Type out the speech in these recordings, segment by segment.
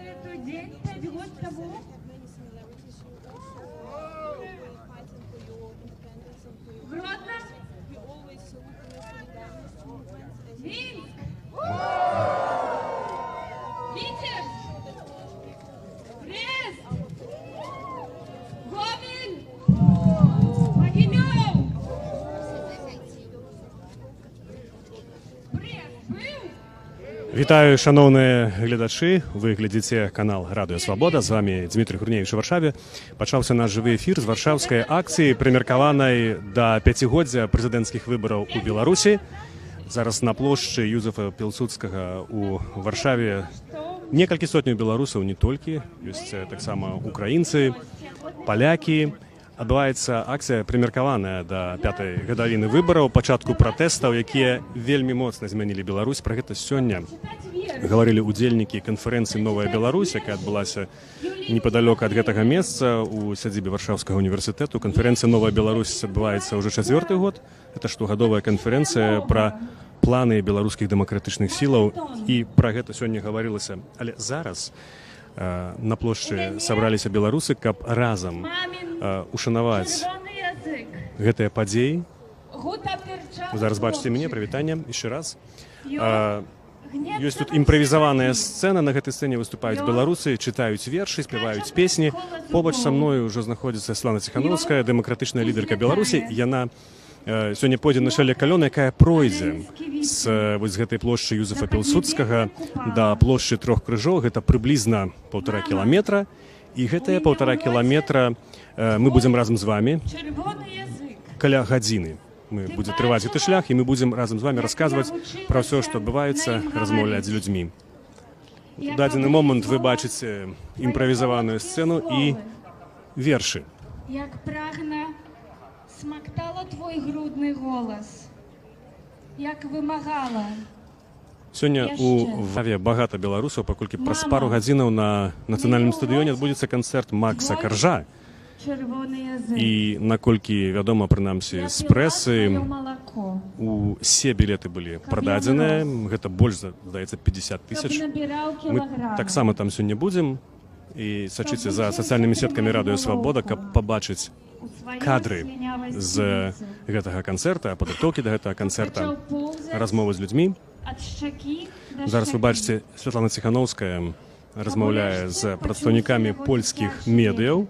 этот день 5 год тому. Гродно. Минск. Витебск. Брест. Гомель. Могилев. Брест был. Вітаю, шановныя гледачы, вы глядзіце канал Радыё Свабода, з вами Дмітрый Гурневіч у Варшаве. Пачаўся наш жывы эфір з варшаўскай акцыі, прымеркаванай да пяцігоддзя прэзідэнцкіх выбараў у Беларусі. Зараз на плошчы Юзефа Пілсудскага у Варшаве некалькі сотняў беларусаў, не толькі, ёсць таксама украінцы, палякі. Адбываецца акцыя, прымеркаваная да 5-й гадавіны выбараў, пачатку пратэстаў, якія вельмі моцна змянілі Беларусь. Пра гэта сёння гаварылі ўдзельнікі канферэнцыі «Новая Беларусь», якая адбылася непадалёк ад гэтага месца у сядзібе Варшаўскага універсітэту. Канферэнцыя «Новая Беларусь» адбываецца ўжо 4-й год. Гэта штогадовая канферэнцыя пра планы беларускіх дэмакратычных сілаў, і пра гэта сёння гаварылася. Але зараз на плошчы сабраліся беларусы, каб разам ушанаваць гэтыя падзеі. Зараз бачыце мяне, прывітанне яшчэ раз. Ёсць тут імправізаваная сцэна, на гэтай сцэне выступаюць беларусы, чытаюць вершы, спяваюць песні. Побач са мною ўжо знаходзіцца Светлана Ціхановская, дэмакратычная лідарка Беларусі. Яна сёння пойдзе на шале калёна, якая пройдзе з вось гэтай плошчы Юзефа Пілсудскага да плошчы Трох крыжоў. Гэта прыблізна 1,5 кіламетра. І гэтыя 1,5 кіламетра мы будзем разам з вами каля гадзіны. Мы будзе трываць гэты шлях, і мы будзем разам з вами расказваць пра ўсё, што адбываецца, размаўляць з людзьмі. У дадзены момант вы бачыце імправізаваную сцэну і вершы. Як прагна смактала твой грудны голас, як вымагала. Сёння у Варшаве багата беларусаў, паколькі праз пару гадзінаў на нацыянальным стадыёне адбудзецца канцэрт Макса Каржа. І наколькі вядома, прынамсі, з прэсы, усе білеты былі прададзеныя. Гэта больш, здаецца, 50 000. Мы таксама там сёння будзем. І сачыце за сацыяльнымі сеткамі Радыё Свабода, каб пабачыць кадры з гэтага канцэрта, падрыхтоўкі да гэтага канцэрта, размовы з людзьмі. Зараз вы бачыце, Светлана Ціхановская размаўляе з прадстаўнікамі польскіх медыяў.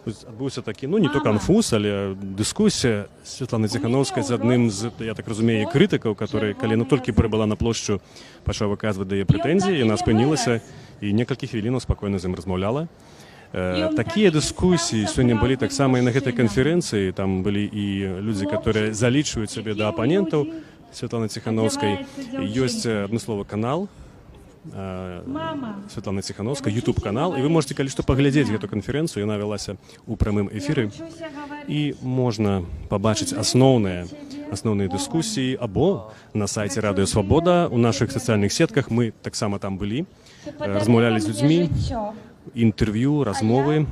Адбыўся такі, не то канфуз, але дыскусія Светланы Ціхановскай з адным з, я так разумею, крытыкаў, который, калі толькі прыбыла на плошчу, пачаў выказваць да яе прэтэнзіі, яна спынілася і некалькі хвілінаў спакойна з ім размаўляла. Такія дыскусіі сёння былі таксама і на гэтай канферэнцыі. Там былі і людзі, которые залічваюць сябе да апанентаў Светланы Ціхановскай. Ёсць адмысловы канал Светланы Ціхановскай, YouTube-канал, і вы можете, калі што, паглядзець гэту канферэнцыю. Яна вялася ў прамым эфіры, і можна пабачыць асноўныя дыскусіі або на сайце Радыё Свабода, у нашых сацыяльных сетках. Мы таксама там былі, размаўлялі з людзьмі, інтэрв'ю, размовы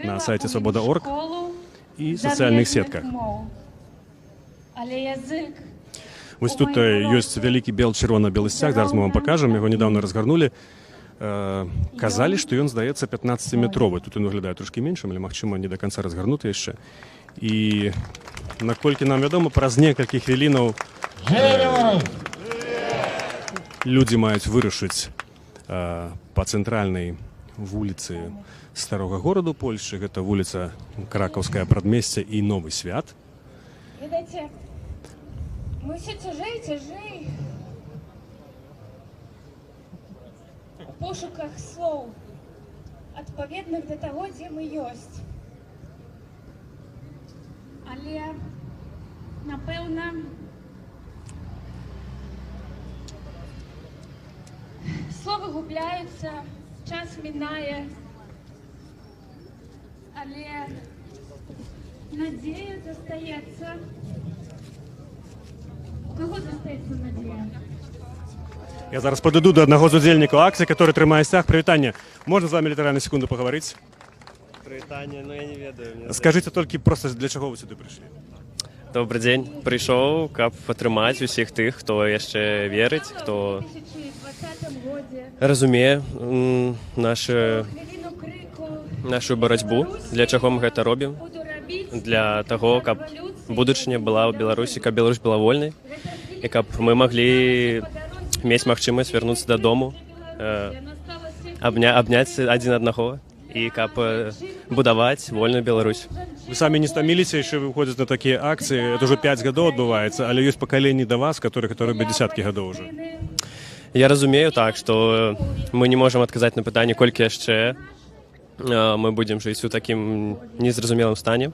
на сайце Свабода.орг і сацыяльных сетках. Вось тут ёсць вялікі чырвона-белы сцяг, зараз мы вам пакажам, яго нядаўна разгарнулі. Казалі, што ён, здаецца, 15-метровы. Тут ён выглядае трошкі меншым, але, магчыма, не да канца разгарнуты яшчэ. І наколькі нам вядома, праз некалькі хвілінаў людзі маюць вырашыць па цэнтральнай вуліцы старога гораду Польшчы. Гэта вуліца Кракаўскае прадмесце і Новы Свят. Відаце, мы все цяжэй у пошуках слоў, адпаведных да таго, дзе мы ёсць. Але, напэўна, словы губляюцца, час мінае, але надзея застаецца. У кого застаецца надзея? Я зараз падыду да аднаго з удзельнікаў акцыі, который трымае сцяг. Прывітанне. Можна з вами літаральна секунду пагаварыць? Прывітанне, я не ведаю. Скажыце толькі проста, для чаго вы сюды прыйшлі? Добры дзень. Прыйшоў, каб падтрымаць усіх тых, хто яшчэ верыць, хто 2020 годзе разумее нашу барацьбу, для чаго мы гэта робім, буду рабіць для таго, каб будучыня была ў Беларусі, каб Беларусь была вольнай, і каб мы маглі мець магчымасць вярнуцца дадому, абняць адзін аднаго, і каб будаваць вольную Беларусь. Вы самі не стаміліся яшчэ выходзіць на такія акцыі, это ўжо 5 гадоў адбываецца, але ёсць пакаленні да вас, которые робяць дзесяткі гадоў уже. Я разумею так, што мы не можам адказаць на пытанне, колькі яшчэ мы будзем жыць у такім незразумелым стане,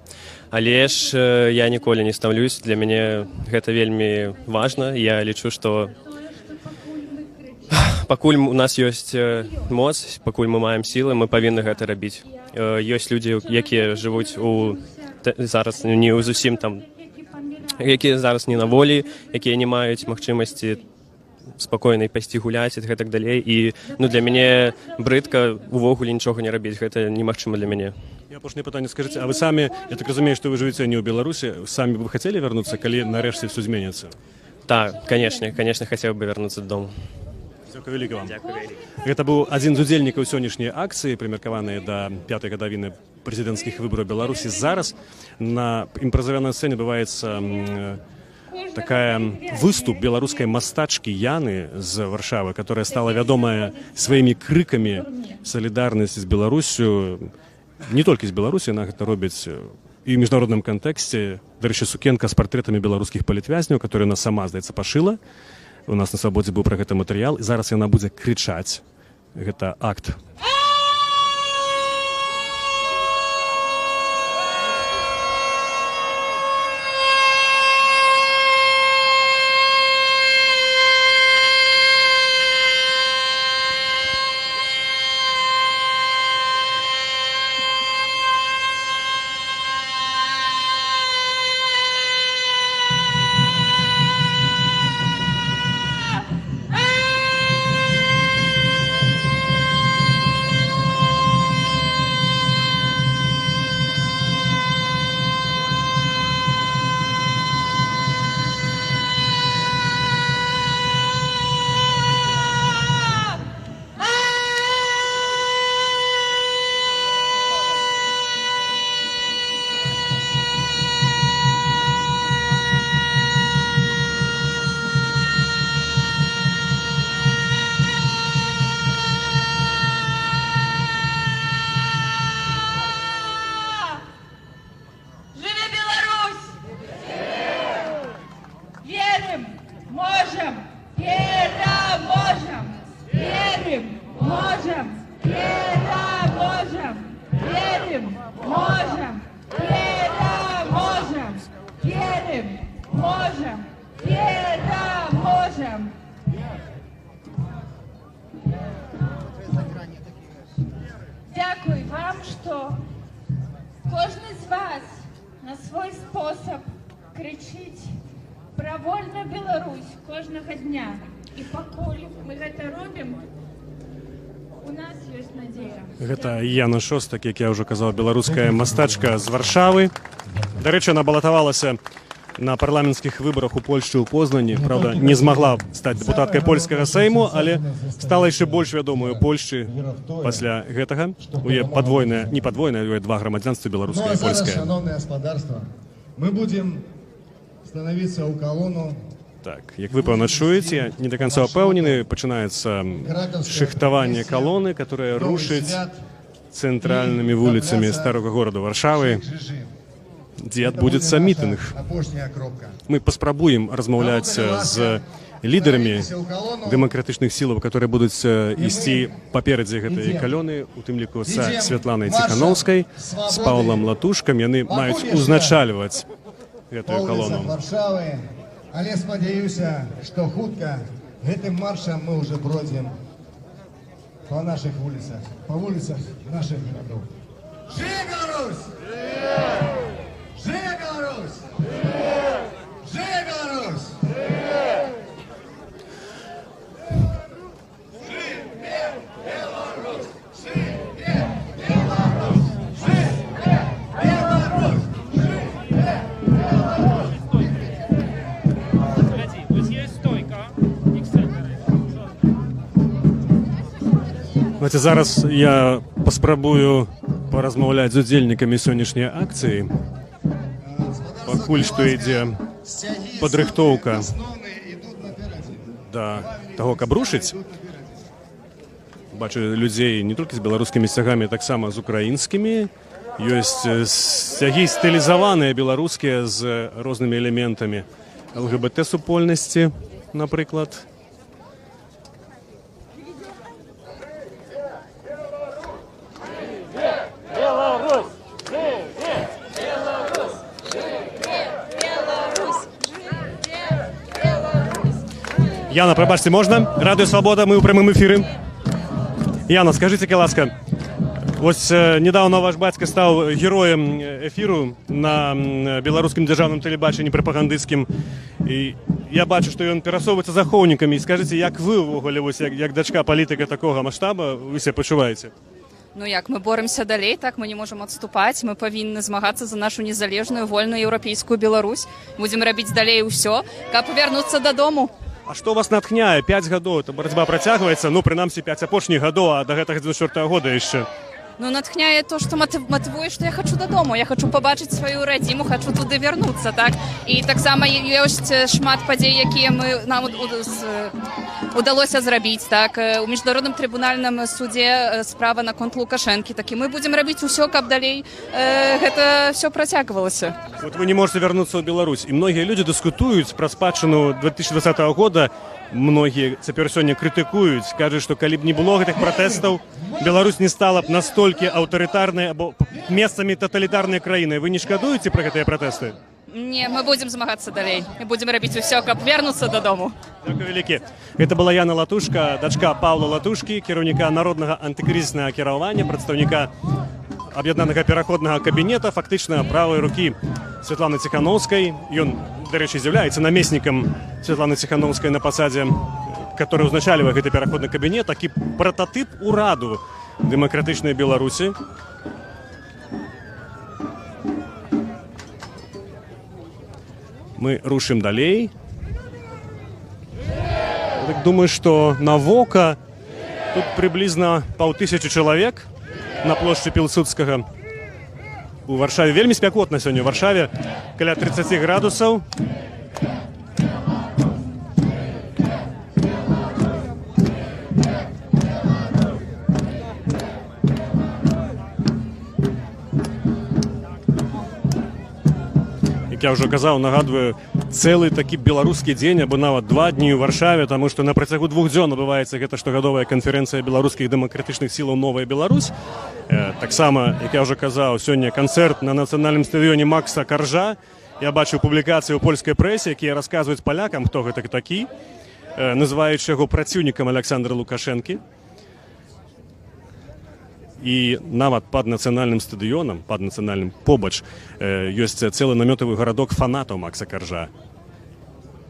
але ж я ніколі не стаўлюсь, для мяне гэта вельмі важна. Я лічу, што пакуль у нас ёсць моц, пакуль мы маем сілы, мы павінны гэта рабіць. Ёсць людзі, якія жывуць зараз не зусім там, якія зараз не на волі, якія не маюць магчымасці спакойна пайсці гуляць і гэтак далей. І для мяне брыдка увогуле нічога не рабіць, гэта немагчыма для мяне. І апошняе пытанне, скажыце, а вы самі, я так разумею, што вы жывіце не ў Беларусі, самі бы хацелі вярнуцца, калі нарэшце ўсё зменіцца? Так, конечно, хацеў бы вярнуцца дадому. Дзякуй вяліка вам. Гэта быў адзін з удзельнікаў сённяшняй акцыі, прымеркаванай да 5-й гадавіны прэзідэнцкіх выбараў Беларусі. Зараз на імпразаванай сцэне адбываецца такая выступ беларускай мастачкі Яны з Варшавы, которая стала вядомая сваімі крыкамі салідарнасці з Беларусю. Не толькі з Беларусі, яна гэта робіць і ў міжнародным кантэксце. Дарэчы, сукенка з партрэтамі беларускіх палітвязняў, которую она сама, здаецца, пашыла. У нас на Свабодзе быў пра гэта матэрыял, і зараз яна будзе крычаць. Гэта акт. Дякую вам, што кожны з вас на свой спосаб крычыць пра вольную Беларусь кожнага дня. І пакуль мы гэта робім, у нас ёсць надзея. Гэта Яна Шостак, як я ўжо казаў, беларуская мастачка з Варшавы. Дарэчы, она балатавалася на парламенцкіх выбарах у Польшчы ў Познані. Правда, не змагла стаць дэпутаткай польскага Сейму, але стала яшчэ больш вядомай у Польшчы пасля гэтага. У яе падвойнае, не падвойнае, у яе два грамадзянствы, беларускае і польскае. Шановнае гаспадарства, мы будзем становіцца ў калону. Так, як вы пэўна чуеце, не до конца упэўнены, пачынаецца шыхтаванне калоны, которая рушыць цэнтральнымі вуліцамі старога горада Варшавы, дзе адбудзецца мітынг. Мы паспрабуем размаўляць з лідарамі дэмакратычных сілаў, которые будуць ісці паперадзе гэтай калоны, у тым ліку са Святланай Ціхановскай, з Паўлам Латушкам. Яны маюць узначальваць гэтую калону. Але спадзяюся, што хутка гэтым маршам мы ўжо пройдзем па нашых вуліцах, па вуліцах нашых гарадоў. Жыве Беларусь! Жыве Беларусь! Жыве Беларусь! Знаете, зараз я паспрабую паразмаўляць з удзельнікамі сённяшняй акцыі. Пакуль што ідзе падрыхтоўка да таго, каб рушыць. Бачу людзей не толькі з беларускімі сцягамі, таксама з украінскімі. Ёсць сцягі стылізаваныя беларускія з рознымі элементамі ЛГБТ-супольнасці, напрыклад. Яна, прабачце, можна? Радыё Свабода, мы ў прямым эфіры. Яна, скажыце, ласка, вось недавно ваш бацька стаў героем эфіру на беларускім дзяржаўным тэлебачанні прапагандысцкім. І я бачу, што ён перасоўваецца з ахоўнікамі. Скажыце, як вы ўвогуле, як дачка палітыка такога маштаба, вы сябе пачуваеце? Ну як, мы боремся далей, так мы не можам адступаць, мы павінны змагацца за нашу незалежную, вольную еўрапейскую Беларусь. Будзем рабіць далей усё, каб вярнуцца дадому. А што вас натхняе? 5 гадоў, то барацьба працягваецца, ну, прынамсі, 5 апошніх гадоў, а да гэтага 94-го года яшчэ. Ну, натхняе то, што матывуе, што я хачу дадому, я хачу пабачыць сваю радзіму, хачу туды вярнуцца, так? І таксама ёсць шмат падзей, якія нам удалося зрабіць, так? У міжнародным трыбунальным судзе справа наконт Лукашэнкі, так і мы будзем рабіць усё, каб далей гэта ўсё працягвалася. Вот вы не можете вярнуцца ў Беларусь, і многія людзі дыскутуюць пра спадчыну 2020 года. Многія цяпер сёння крытыкуюць, кажуць, што калі б не было гэтых пратэстаў, Беларусь не стала б настолькі аўтарытарнай або месцамі таталітарнай краінай. Вы не шкадуеце пра гэтыя пратэсты? Не, мы будзем змагацца далей. Мы будзем рабіць усё, каб вярнуцца дадому. Дзякуй вялікі. Гэта была Яна Латушка, дачка Паўла Латушкі, кіраўніка народнага антыкрызіснага кіравання, прадстаўніка аб'яднанага пераходнага кабінета, фактычна правай рукі Святланы Ціхановскай. Ён, дарэчы, з'яўляецца намеснікам Святланы Ціхановскай на пасадзе, который узначальвае гэты пераходны кабінет, такі прататып ураду дэмакратычнай Беларусі. Мы рушым далей. Так думаю, што на вока тут прыблізна 5000 чалавек на плошчы Пілсудскага. У Варшаве вельмі спякотна сёння. У Варшаве каля 30 градусаў. Як я ўжо казаў, нагадваю, цэлы такі беларускі дзень, або нават 2 дні ў Варшаве, таму што на працягу 2 дзён адбываецца гэта штогадовая канферэнцыя беларускіх дэмакратычных сілаў «Новая Беларусь». Таксама, як я ўжо казаў, сёння канцэрт на нацыянальным стадыёне Макса Каржа. Я бачыў публікацыі ў польскай прэсе, якія расказваюць палякам, хто гэта такі, называючы яго праціўнікам Аляксандра Лукашэнкі. І нават пад нацыянальным стадыёнам, пад нацыянальным побач, ёсць цэлы намётавы гарадок фанатаў Макса Каржа.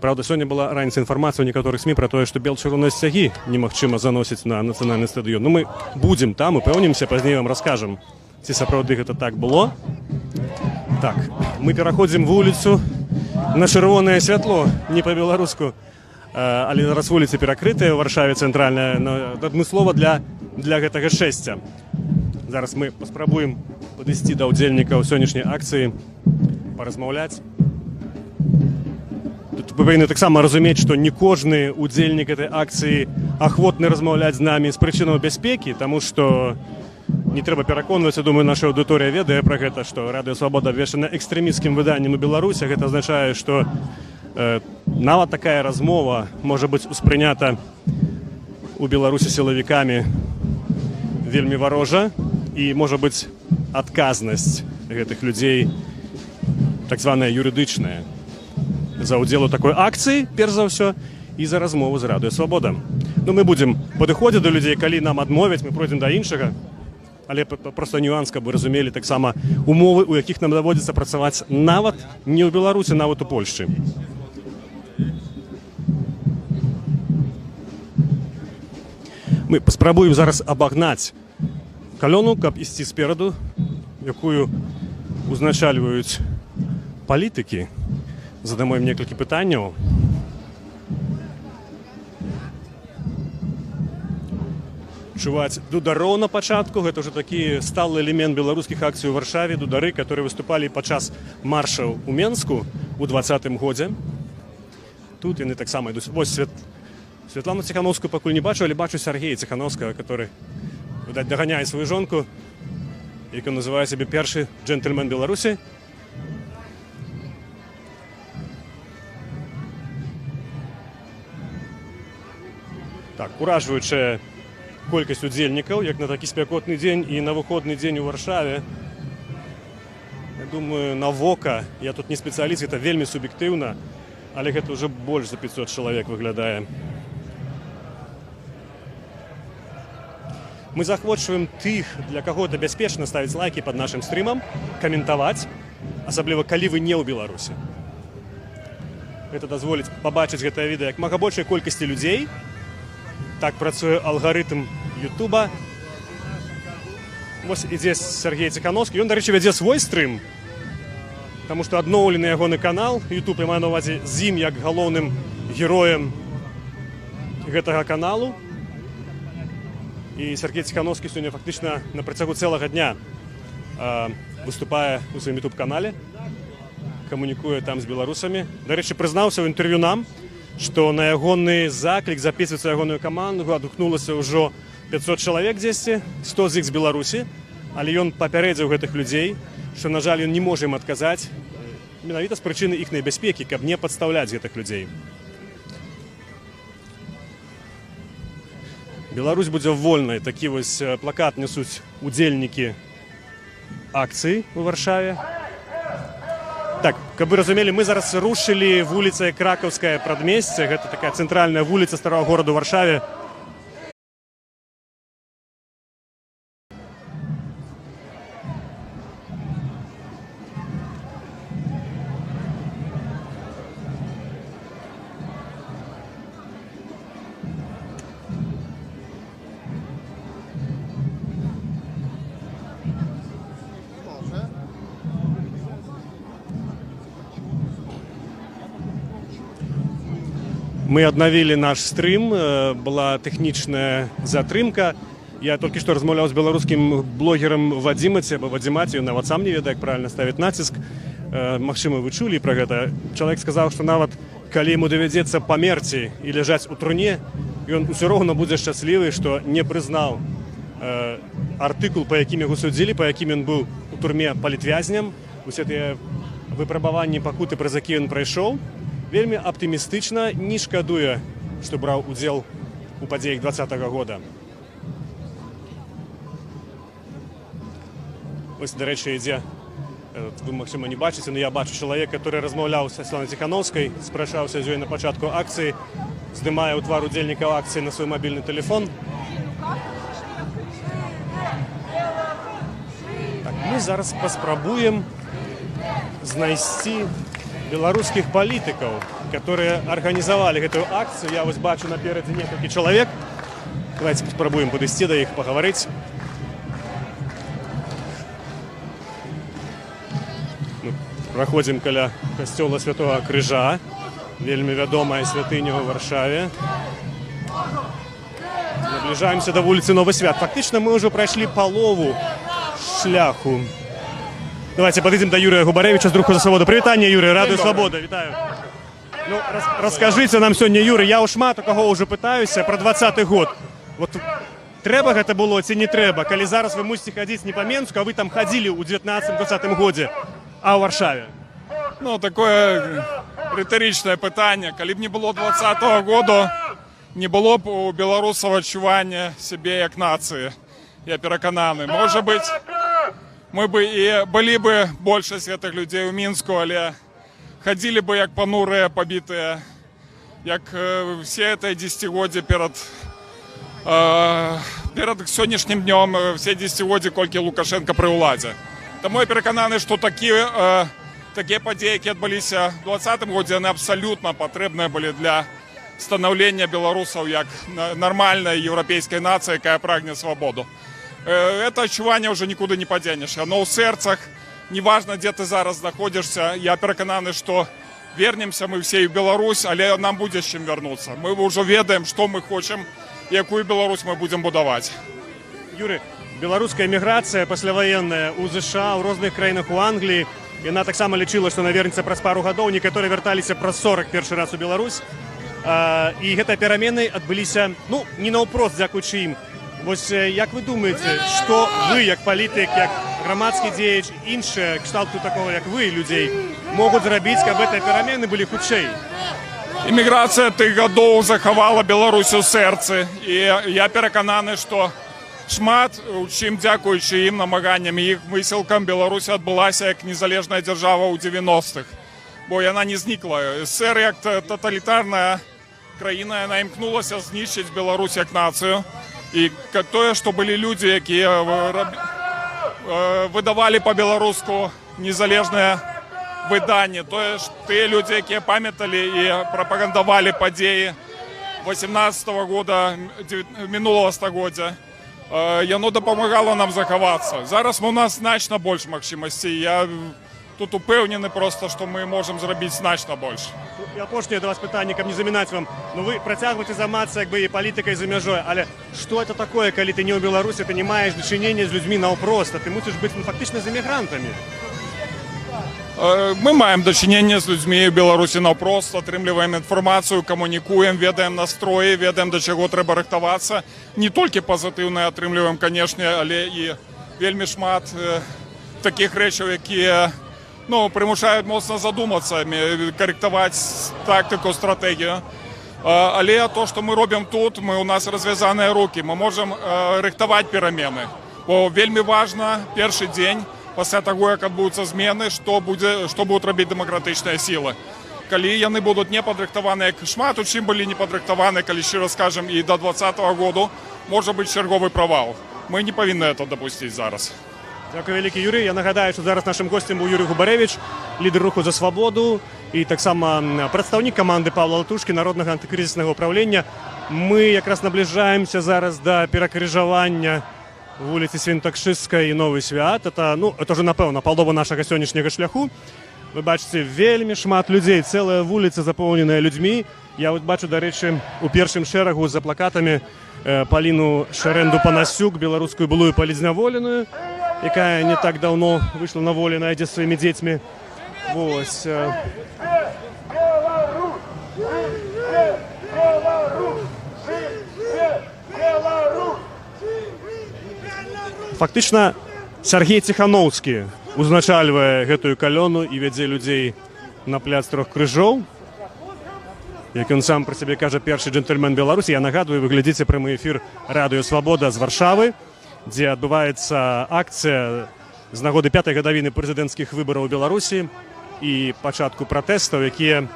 Праўда, сёння была раніцай інфармацыя ў некаторых СМІ пра тое, што бел-чырвоныя сцягі немагчыма заносіць на нацыянальны стадыён. Ну, мы будзем там, упэўнімся, пазней вам раскажам, ці сапраўды гэта так было. Так, мы пераходзім вуліцу на чырвонае святло, не па-беларуску, але зараз вуліцы перакрытыя ў Варшаве цэнтральная, адмыслова для гэтага шэсця. Зараз мы паспрабуем падысці да ўдзельнікаў сённяшняй акцыі, паразмаўляць. Тут вы павінны таксама разумець, што не кожны ўдзельнік гэтай акцыі ахвотны размаўляць з намі з прычынаў бяспекі, таму што не трэба пераконвацца, думаю, наша аўдыторыя ведае пра гэта, што Радыё Свабода абвешчана экстрэмісцкім выданнем у Беларусі. Гэта азначае, што нават такая размова можа быць успрынята у Беларусі сілавікамі вельмі варожа, і можа быць адказнасць гэтых людзей, так званая юрыдычная, за ўдзел у такой акцыі, перш за ўсё, і за размову з Радыё Свабода. Ну, мы будзем падыходзіць да людзей, калі нам адмовяць, мы пройдзем да іншага, але проста нюанс, каб вы разумелі таксама умовы, у якіх нам даводзіцца працаваць нават не ў Беларусі, нават у Польшчы. Мы паспрабуем зараз абагнаць калёну, каб ісці спераду, якую узначальваюць палітыкі. Задамо ім некалькі чуваць дудароў на пачатку. Гэта ўжо такі сталы элемент беларускіх акцый у Варшаве, дудары, которые выступалі падчас маршаў у Менску у 2020 годзе. Тут яны таксама ідуць. Вось Святлану Ціхановскую пакуль не бачу, але бачу Сергея Ціхановскага, который, відаць, даганяе сваю жонку, які называе сябе першы джентльмен Беларусі. Так, уражваючая колькасць удзельнікаў, як на такі спякотны дзень і на выходны дзень у Варшаве. Я думаю, на вока, я тут не спецыяліст, гэта вельмі суб'ектыўна, але гэта ўжо больш за 500 чалавек выглядае. Мы захвочваем тых, для каго это бяспечна, ставіць лайкі пад нашым стрымам, каментаваць, асабліва калі вы не ў Беларусі. Гэта дазволіць пабачыць гэтае відэа як мага большай колькасці людзей. Так працуе алгарытм Ютуба. Вось ідзе Сергей Ціхановскі. Ён, дарэчы, вядзе свой стрым, таму што адноўлены ягоны канал. Ютуб, я маю на ўвазе, з ім як галоўным героем гэтага каналу. І Сергей Ціхановскі сёння фактычна на працягу цэлага дня выступае у сваім ютуб-канале, камунікуе там з беларусамі. Дарэчы, прызнаўся ў інтэрв'ю нам, што на ягоны заклік запісвацца ягоную каманду адгукнулася ўжо 500 чалавек дзесьці, 100 з іх з Беларусі, але ён папярэдзіў гэтых людзей, што, на жаль, ён не можа ім адказаць менавіта з прычыны іхнай бяспекі, каб не падстаўляць гэтых людзей. Беларусь будзе вольнай. Такі вось плакат нясуць удзельнікі акцыі ў Варшаве. Так, каб вы разумелі, мы зараз рушылі вуліцай Кракаўскае прадмесце. Гэта такая цэнтральная вуліца старога гораду ў Варшаве. Мы аднавілі наш стрым, была тэхнічная затрымка. Я толькі што размаўляў з беларускім блогерам Вадзімаці, або Вадзімаці, ён нават сам не ведае, як правільна ставіць націск. Магчыма, вы чулі пра гэта. Чалавек сказаў, што нават калі яму давядзецца памерці і ляжаць у труне, ён усё роўна будзе шчаслівы, што не прызнаў артыкул, па якім яго судзілі, па якім ён быў у турме палітвязням. Усе тыя выпрабаванні пакуты, праз які ён прайшоў. Вельмі аптымістычна, не шкадуе, што браў удзел у падзеях 2020 года. Вось, дарэчы, ідзе, вы, магчыма, не бачыце, но я бачу чалавек, который размаўляў са Святланай Ціхановскай, спрачаўся з ёй на пачатку акцыі, здымае ў твар удзельнікаў акцыі на свой мабільны тэлефон. Так, мы зараз паспрабуем знайсці беларускіх палітыкаў, которые арганізавалі гэтую акцыю. Я вось бачу наперадзе некалькі чалавек. Давайте паспрабуем падысці да іх, пагаварыць. Мы праходзім каля касцёла Святога Крыжа, вельмі вядомая святыня ў Варшаве. Набліжаемся да вуліцы Новы Свят. Фактычна мы ўжо прайшлі палову шляху. Давайте подойдем до Юрия Губаревича с Руху за свободу. Привитание, Юрий, Радыё Свобода, вітаю. Ну, расскажите нам сегодня, Юрий, я у шмат у кого уже пытаюся про 20-й год. Вот трэба гэта было ці не трэба, калі зараз вы мусіце хадзіць не па Менску, а вы там ходили у 19-20 годзе, а ў Варшаве? Ну, такое рытарычнае пытанне. Калі б не было 20-го году, не было б у беларусаў адчування сябе як нацыі. Я перакананы. Можа быць, мы бы и были бы больше светлых людей у Минску, але ходили бы як понурые, побитые, як все это десятигодие перед сегодняшним днем, все десятигодие, кольки Лукашенко при уладзе. Тому я перекананы, что такие подеи, які адбыліся в 2020 годзе, они абсолютно потребные были для становления белорусов як нормальной европейской нации, якая прагне свободу. Это отчувание уже никуда не поденешь. Оно в сердцах, неважно, где ты зараз находишься. Я перекананы, что вернемся мы все в Беларусь, але нам будет с чем вернуться. Мы уже ведаем, что мы хотим, якую Беларусь мы будем будовать. Юрий, беларуская эміграцыя пасляваенная ў ЗША, ў розных краінах, у Англіі, яна таксама лічыла, што навернецца праз пару гадоў, некаторыя вярталіся праз 40 першы раз у Беларусь. І гэтыя перамены адбыліся, ну, не наўпрост дзякуючы ім. Вось як вы думаеце, што вы, як палітык, як грамадскі дзеяч, іншыя кшталту такого, як вы, людзей, могуць зрабіць, каб гэтыя перамены былі хутчэй? Эміграцыя тых гадоў захавала Беларусь у сэрцы, і я перакананы, што шмат, у чым дзякуючы ім намаганням і іх высілкам, Беларусь адбылася як незалежная дзяржава ў 90-х. Бо яна не знікла. СССР як тоталітарная краіна, яна імкнулася знішчыць Беларусь як нацыю. І тое, што былі людзі, якія выдавалі па-беларуску незалежныя выданні, тое ж тыя людзі, якія памяталі і прапагандавалі падзеі 18-го года мінулага стагоддзя, яно дапамагала нам захавацца. Зараз у нас значна больш магчымасцей. Я тут упэўнены проста, што мы можам зрабіць значна больш. І апошняе да вас пытанне, каб не замінаць вам. Ну вы працягваеце займацца як бы і палітыкай за мяжой, але што это такое, калі ты не ў Беларусі, ты не маеш дачынення з людзьмі наўпрост, ты мусіш быць фактычна з эмігрантамі? Мы маем дачыненне з людзьмі ў Беларусі наўпрост, атрымліваем інфармацыю, камунікуем, ведаем настроі, ведаем, да чаго трэба рыхтавацца. Не толькі пазітыўныя атрымліваем, канешне, але і вельмі шмат такіх рэчаў, якія прымушаюць моцна задумацца, карэктаваць тактыку, стратэгію. Але то, што мы робім тут, у нас развязаныя рукі, мы можам рыхтаваць перамены. Бо вельмі важна першы дзень, пасля таго, як адбудуцца змены, што будуць рабіць дэмакратычныя сілы. Калі яны будуць не падрыхтаваны, як шмат у чым былі не падрыхтаваны, калі шчыра скажам, і да 2020 году, можа быць чарговы правал. Мы не павінны это дапусціць зараз. Дякую вялікі, Юрый. Я нагадаю, што зараз нашым гостем быў Юрый Губарэвіч, лідар руху за свабоду і таксама прадстаўнік каманды Павла Латушкі, народнага антыкрызіснага ўпраўлення. Мы якраз набліжаемся зараз да перакрыжавання вуліцы Свінтакшыцкай і Новы Свят. Это ўжо, напэўна, палова нашага сённяшняга шляху. Вы бачыце, вельмі шмат людзей, цэлая вуліца запоўненая людзьмі. Я вот бачу, дарэчы, у першым шэрагу за плакатамі Паліну Шарэнду-Панасюк, беларускую былую палізняволеную, якая не так даўно выйшла на волю, на ідзе з сваімі дзецьмі. Вось. Фактычна, Сяргей Ціханаўскі узначальвае гэтую калёну і вядзе людзей на пляц Трох Крыжоў. Як ён сам пра сябе кажа, першы джентльмен Беларусі. Я нагадваю, вы глядзіце прамы эфір Радыё Свабода з Варшавы, дзе адбываецца акцыя з нагоды 5-й гадавіны прэзідэнцкіх выбараў у Беларусі і пачатку пратэстаў, якія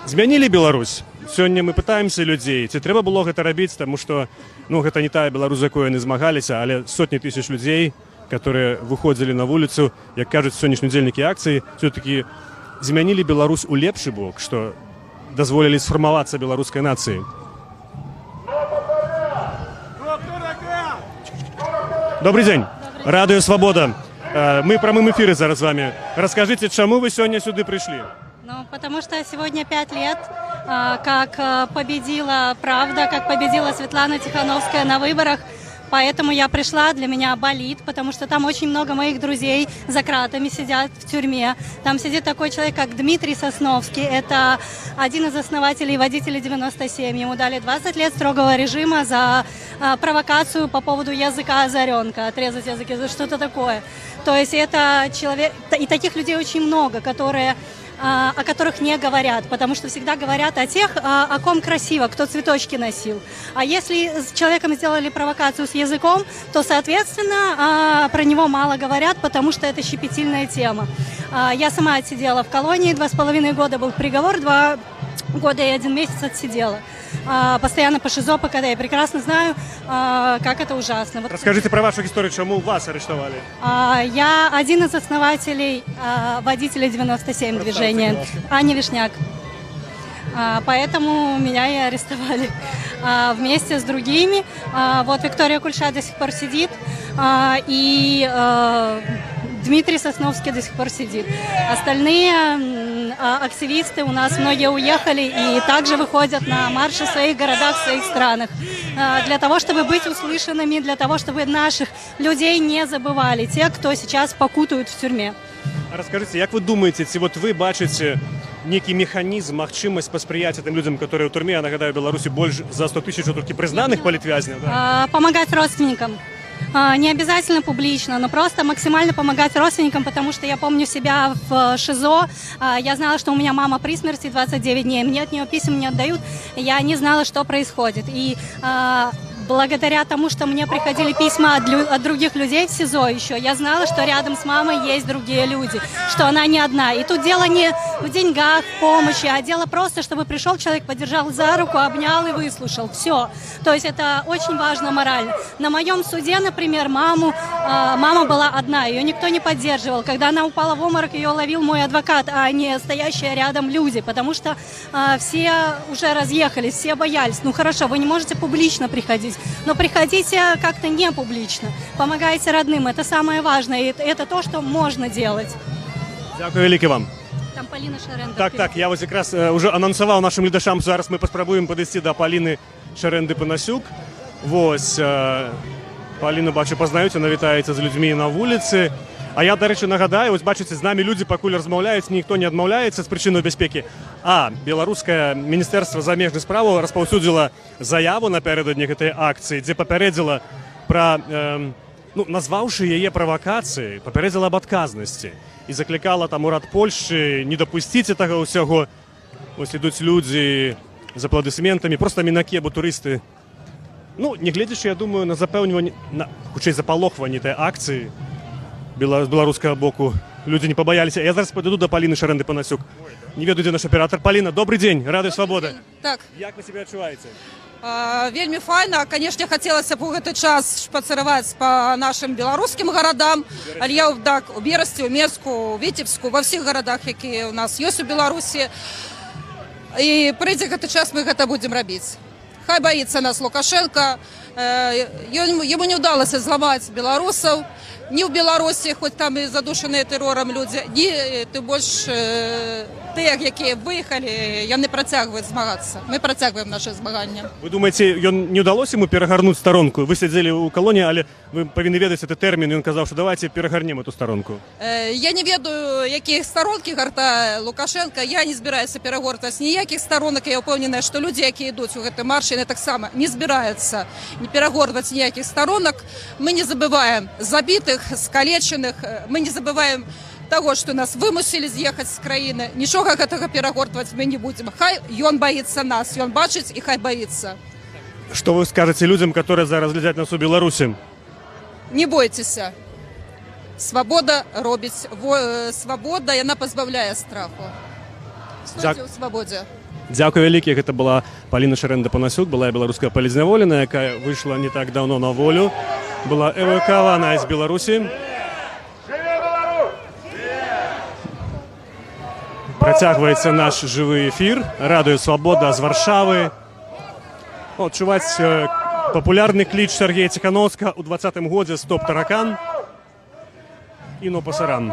змянілі Беларусь. Сёння мы пытаемся людзей, ці трэба было гэта рабіць, таму што гэта не тая Беларусь, за якой яны змагаліся, але сотні тысяч людзей, которые выходзілі на вуліцу, як кажуць сённяшнія удзельнікі акцыі, все-таки змянілі Беларусь у лепшы бок, што дазволілі сфармавацца беларускай нацыі. Добрый день. Радио Свобода. Мы в прямом эфире зараз с вами. Расскажите, чему вы сегодня сюда пришли? Потому что сегодня 5 лет, как победила правда, как победила Светлана Тихановская на выборах. Поэтому я пришла, для меня болит, потому что там очень много моих друзей за кратами сидят в тюрьме. Там сидит такой человек, как Дмитрий Сосновский. Это один из основателей водителей 97. Ему дали 20 лет строгого режима за провокацию по поводу языка озаренка, отрезать язык, что-то такое. То есть это человек... И таких людей очень много, о которых не говорят, потому что всегда говорят о тех, о ком красиво, кто цветочки носил. А если с человеком сделали провокацию с языком, то, соответственно, про него мало говорят, потому что это щепетильная тема. Я сама отсидела в колонии, 2,5 года был приговор, 2 года и 1 месяц отсидела. Постоянно по ШИЗО, когда я прекрасно знаю, как это ужасно. Расскажите про вашу историю, чему вас арестовали? Я один из основателей водителей 97 движения, Аня Вишняк. Поэтому меня и арестовали вместе с другими. Вот Виктория Кульша до сих пор сидит, и Дмитрий Сосновский до сих пор сидит. Остальные активисты у нас многие уехали и также выходят на марши в своих городах, в своих странах. Для того, чтобы быть услышанными, для того, чтобы наших людей не забывали, те, кто сейчас покутают в тюрьме. Расскажите, як вы думаете, ці вот вы бачите некий механизм, магчымасць паспрыяць тым людям, которые ў турме, я нагадаю, Беларусі больш за 100 000 толькі прызнаных палітвязняў, да? Помогать родственникам. Не обязательно публично, но просто максимально помогать родственникам, потому что я помню себя в ШИЗО. Я знала, что у меня мама при смерти 29 дней, мне от нее писем не отдают, я не знала, что происходит. И благодаря тому, что мне приходили письма от других людей в СИЗО еще, я знала, что рядом с мамой есть другие люди, что она не одна. И тут дело не в деньгах, в помощи, а дело просто, чтобы пришел человек, подержал за руку, обнял и выслушал. Все. То есть это очень важно морально. На моем суде, например, мама была одна, ее никто не поддерживал. Когда она упала в обморок, ее ловил мой адвокат, а не стоящие рядом люди, потому что все уже разъехались, все боялись. Ну хорошо, вы не можете публично приходить, но приходите как-то не публично, помогайте родным, это самое важное, и это то, что можно делать. Дякую вялікі вам. Там Полина Шаренда. Так, я ось якраз уже анонсаваў нашим гледачам, зараз мы паспрабуем падысці да Паліны Шарэнды-Панасюк. Вось, Паліну, бачу, пазнаёце, навітаеце з людзьмі на вуліцы. А я, дарэчы, нагадаю, вось бачыце, з намі людзі пакуль размаўляюць, ніхто не адмаўляецца з прычынаў бяспекі. Беларускае міністэрства замежных справаў распаўсюдзіла заяву напярэдадні гэтай акцыі, дзе папярэдзіла пра, назваўшы яе правакацыі, папярэдзіла аб адказнасці і заклікала там урад Польшчы не дапусціць гэтага ўсяго. Вось ідуць людзі з апладысментамі, проста мінакі або турысты. Не гледзячы, я думаю, на запэўніванне, хутчэй запалохванне той акцыі з беларускага боку, людзі не пабаяліся. Я зараз падыду да Паліны Шарэнды-Панасюк. Не ведаю, дзе наш аператор. Паліна, добрый дзень, Радыё Свабода. Так. Як вы себе адчуваеце? Вельмі файна. Канешне, хацелася б у гэты час шпацыраваць па нашым беларускім гарадам. Але я у Берасці, у Менску, у Віцебску, ва ўсіх гарадах, якія ў нас ёсць у Беларусі. І прыйдзе гэты час, мы гэта будзем рабіць. Хай баіцца нас Лукашенко. Яму не ўдалася зламаць беларусаў. Ні ў Беларусі, хоць там і задушаныя тэрорам людзі, ні тым больш тыя, якія выехалі, яны працягваюць змагацца. Мы працягваем наše змаганне. Вы думаеце, ён не ўдалося яму перагарнуць старонку? Вы сядзелі ў калоніі, але вы павінны ведаць гэты тэрмін, ён казаў, што давайте перагарнем эту старонку. Я не ведаю, якія старонкі гартае Лукашенко, я не збіраюся перагортаць ніякіх старонак, я ўпэўненая, што людзі, якія ідуць у гэты марш, яны таксама не збіраюцца не перагортаць ніякіх старонак. Мы не забываем забітых, скалеченых, мы не забываем того, что нас вымусили з'ехаць з краіны. Нічога гэтага перагортваць мы не будем. Хай ён боится нас, ён бачыць і хай боится. Что вы скажете людям, которые зараз глядят нас у Беларуси? Не бойтеся. Свобода робіць. Свобода, яна пазбаўляе страху. Стойце ў свабодзе. Дзякую вялікі. Гэта была Паліна Шарэнда-Панасюк, была беларуская палізняволеная, якая выйшла не так давно на волю. Была эвакуавана из Беларусі. Працягваецца наш жывы эфір. Радыё Свабода з Варшавы. Чуваць папулярны кліч Сергея Ціхановскага ў 20-м годзе «Стоп таракан» і «Но пасаран».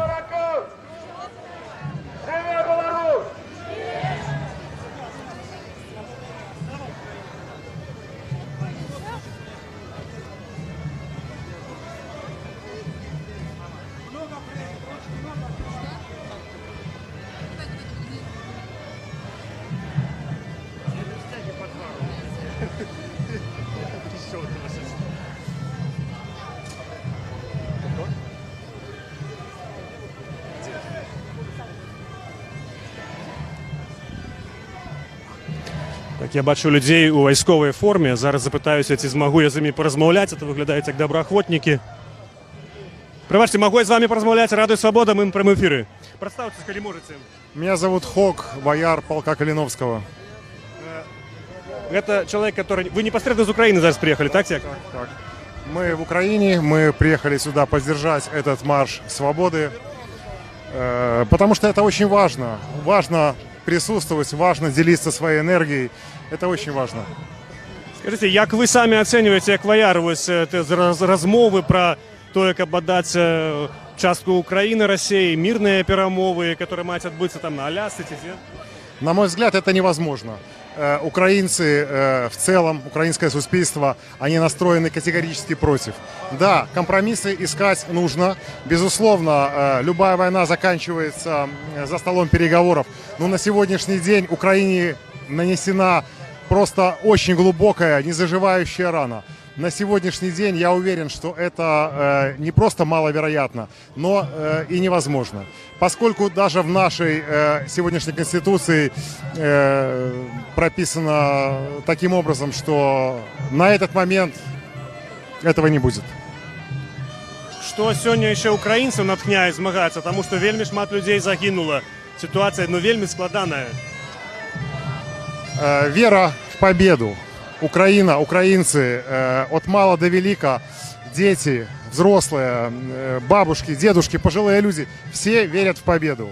Так, я бачу людзей у вайсковай форме. Зараз запытаюся, ці змагу я з імі паразмаўляць. Это выглядаюць як добраахвотнікі. Прабачце, магу я з вами паразмаўляць? Радыё Свабода, мы в прямым эфіры. Прадстаўцеся, калі можаце. Меня зовут Хок, бояр полка Калиновского. Это человек, который... Вы непосредственно из Украины зараз приехали, так? Так. Мы в Украине, мы приехали сюда поддержать этот марш свободы, потому что это очень важно. Важно присутствовать, важно делиться своей энергией. Это очень важно. Скажите, як вы сами оцениваете, як ваяр, вось размовы про то, як абадаць частку Украины, России, мирные перамовы, которые мають отбыться там на Аляске, На мой взгляд, это невозможно. Украинцы в целом, украинское суспільство, они настроены категорически против. Да, компромиссы искать нужно. Безусловно, любая война заканчивается за столом переговоров. Но на сегодняшний день Украине нанесена просто очень глубокая, незаживающая рана. На сегодняшний день я уверен, что это не просто маловероятно, но и невозможно. Поскольку даже в нашей сегодняшней Конституции прописано таким образом, что на этот момент этого не будет. Што сёння яшчэ украінцаў натхняе змагацца, таму што вельмі шмат людзей загінула. Сітуацыя вельмі складаная. Вера в победу. Украина, украинцы, от мала до велика, дети, взрослые, бабушки, дедушки, пожилые люди, все верят в победу.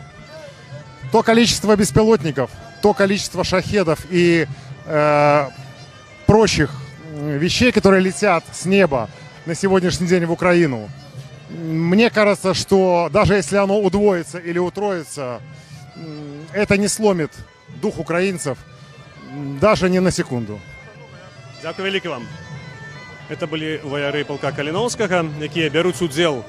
То количество беспилотников, то количество шахедов и прочих вещей, которые летят с неба на сегодняшний день в Украину, мне кажется, что даже если оно удвоится или утроится, это не сломит дух украинцев даже не на секунду. Дякую вялікі вам. Это былі ваяры палка Каліноўскага, якія бяруць удзел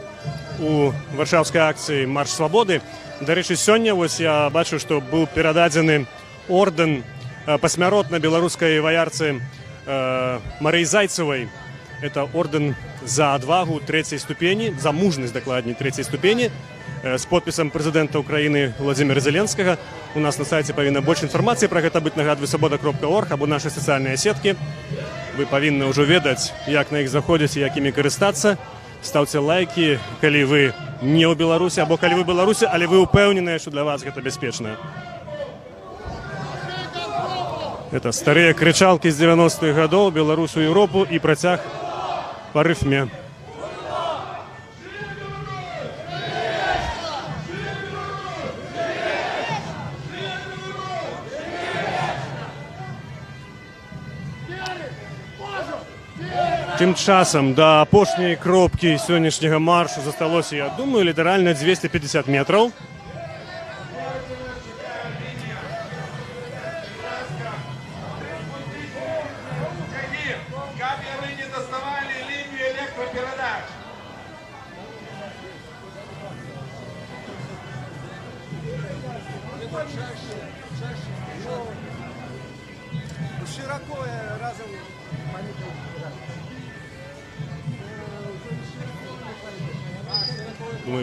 у варшаўскай акцыі «Марш свабоды». Дарэчы, сёння вось я бачу, што быў перададзены ордэн пасмяротна беларускай ваярцы Марыі Зайцевай. Это ордэн за адвагу 3-й ступені, за мужнасць, дакладней, 3-й ступені, з подпісам прэзідэнта Украіны Владзіміра Зеленскага. У нас на сайце павінна больш інфармацыі пра гэта быць, нагадваю, свабода.орг або нашы сацыяльныя сеткі. Вы павінны ўжо ведаць, як на іх заходзіць і якімі карыстацца. Стаўце лайкі, калі вы не ў Беларусі, або калі вы ў Беларусі, але вы ўпэўненыя, што для вас гэта бяспечна. Это старыя крычалкі з 90-х гадоў, Беларусу, Еўропу і працяг па рыфме. Тым часам да апошняй кропкі сённяшняга маршу засталося, я думаю, літаральна 250 метраў.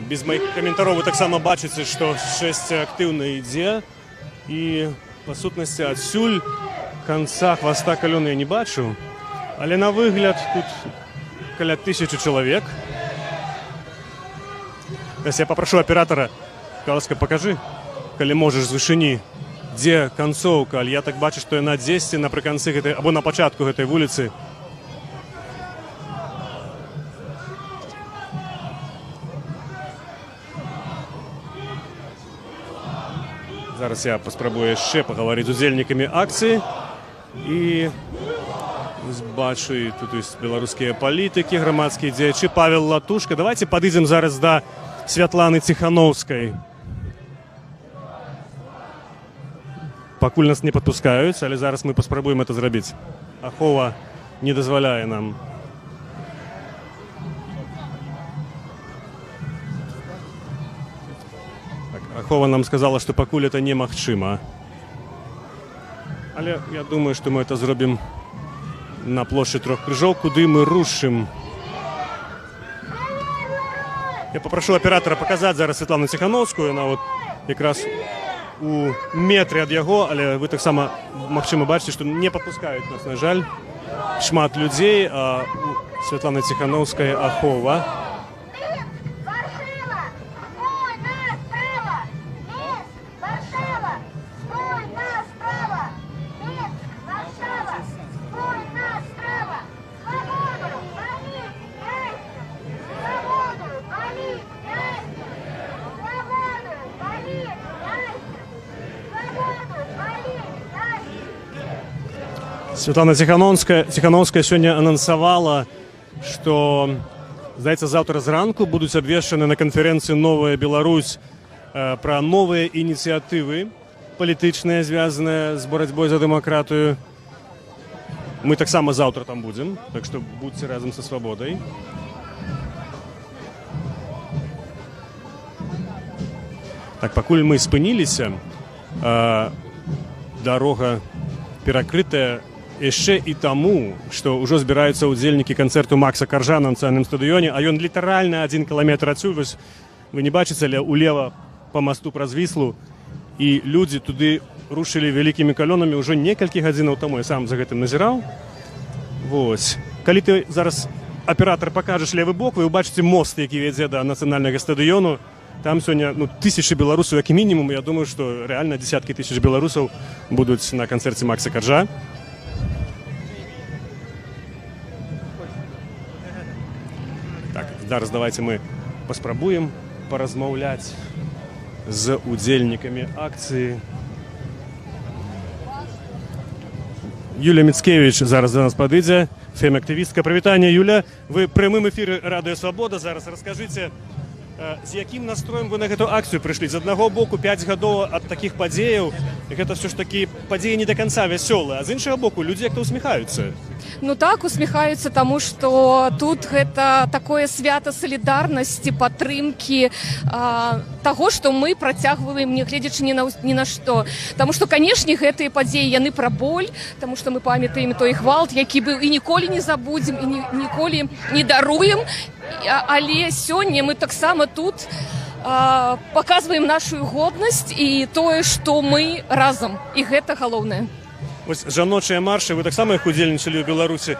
Без моих каментараў вы таксама бачыце, што шэсце актыўна ідзе, і па сутнасці адсюль канца хваста калёна я не бачу, але на выгляд тут каля 1000 чалавек. Я папрошу аператара, ласка, пакажы, калі можаш з вышыні, дзе канцоўка, але я так бачу, што яна дзесьці напрыканцы гэтай або на пачатку гэтай вуліцы. Зараз я паспрабую яшчэ пагаварыць з удзельнікамі акцыі і бачу, і тут ёсць беларускія палітыкі, грамадскія дзеячы. Павел Латушка. Давайте падыдзем зараз да Святланы Ціханаўскай. Пакуль нас не падпускаюць, але зараз мы паспрабуем это зрабіць. Ахова не дазваляе нам. Ахова нам сказала, што пакуль это немагчыма. Але я думаю, што мы это зробім на плошчы Трох Крыжоў, куды мы рушым. Я папрошу аператара паказаць зараз Святлану Ціханаўскую. Яна вот якраз у метры ад яго, але вы таксама, магчыма, бачыце, што не падпускаюць нас, на жаль. Шмат людзей, а Святлана Ціханаўская ахова. Святлана Ціханаўская сёння анансавала, што здаецца, заўтра зранку будуць абвешчаны на канферэнцыі «Новая Беларусь» пра новыя ініцыятывы палітычныя, звязаныя з барацьбой за дэмакратыю. Мы таксама заўтра там будзем, так што будзьце разам са свабодай. Так, пакуль мы спыніліся, дарога перакрытая яшчэ і таму, што ўжо збіраюцца ўдзельнікі канцэрту Макса Каржа на нацыянальным стадыёне, а ён літаральна 1 кіламетр адсюль. Вы не бачыце, але улева па масту праз Віслу, і людзі туды рушылі вялікімі калёнамі ўжо некалькі гадзінаў таму. Я сам за гэтым назіраў. Вось. Калі ты зараз, аператар, пакажаш левы бок, вы ўбачыце мост, які вядзе да нацыянальнага стадыёну. Там сёння тысячы беларусаў, як мінімум. Я думаю, што рэальна дзесяткі тысяч беларусаў будуць на канцэрце Макса Каржа. Так, зараз давайте мы паспрабуем паразмаўляць з удзельнікамі акцыі. Юлія Міцкевіч зараз до нас падыдзе, фем-актывістка. Прывітанне, Юля. Вы прямым эфіры Радыё Свабода. Зараз раскажыце, з якім настроем вы на гэту акцыю прыйшлі? З аднаго боку 5 гадоў ад такіх падзеяў, гэта все ж такі падзеі не до конца вясёлыя, а з іншага боку людзі як-то усміхаюцца. Ну так, усміхаюцца, таму што тут гэта такое свята салідарнасці, падтрымкі таго, што мы працягваем, не гледзячы ні на што. Таму што, канешне, гэтыя падзеі яны пра боль, таму што мы памятаем той гвалт, які быў, і ніколі не забудзем, і ніколі не даруем. Але сёння мы таксама тут паказваем нашу годнасць і тое, што мы разам, і гэта галоўнае. Вось жаночыя маршы, вы таксама іх удзельнічалі ў Беларусі.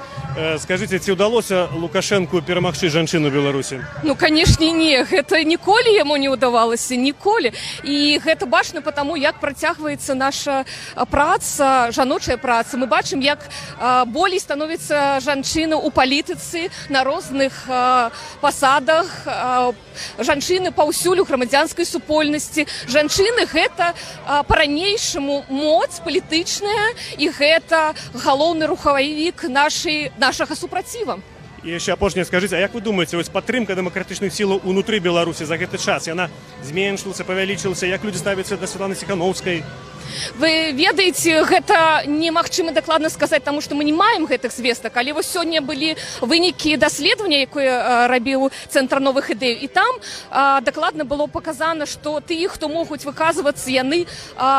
Скажыце, ці ўдалося Лукашэнку перамагчы жанчыну ў Беларусі? Ну, канешне, не. Гэта ніколі яму не ўдавалася, ніколі. І гэта бачна потому, як працягваецца наша праца, жаночая праца. Мы бачым, як болей становіцца жанчына ў палітыцы на розных пасадах, жанчыны паўсюль у грамадзянскай супольнасці. Жанчыны гэта па-ранейшаму моц палітычная, і гэта галоўны рухавік нашага супраціва. І яшчэ апошняе, скажыце, а як вы думаеце, вось падтрымка дэмакратычных сілаў унутры Беларусі за гэты час, яна зменшылася, павялічылася, як людзі ставяцца да Святланы Ціханаўскай? Вы ведаеце, гэта немагчыма дакладна сказаць, таму што мы не маем гэтых звестак, але вось сёння былі вынікі даследавання, якое рабіў Цэнтр новых ідэй, і там дакладна было паказана, што тыя, хто могуць выказвацца, яны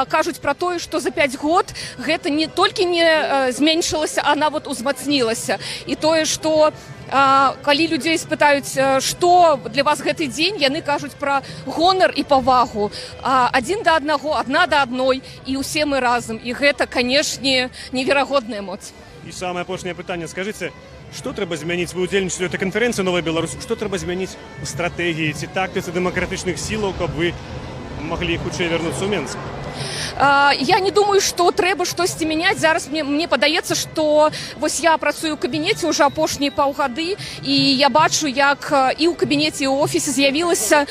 кажуць пра тое, што за 5 год гэта не толькі не зменшылася, а нават узмацнілася. І тое, што калі людзей спытаюць, што для вас гэты дзень, яны кажуць пра гонар і павагу. Адзін да аднаго, адна да адной, і ўсе мы разам. І гэта, канешне, неверагодная моц. І самае апошняе пытанне, скажыце, што трэба змяніць? Вы ўдзельнічаеце ў этой канферэнцыі «Новая Беларусь». Што трэба змяніць у стратэгіі ці тактыцы дэмакратычных сілаў, каб вы маглі хутчэй вярнуцца ў Менск? Я не думаю, што трэба штосьці мяняць. Зараз мне падаецца, што вось я працую ў кабінеце ўжо апошнія паўгады, і я бачу, як і ў кабінеце, і ў офісе з'явілася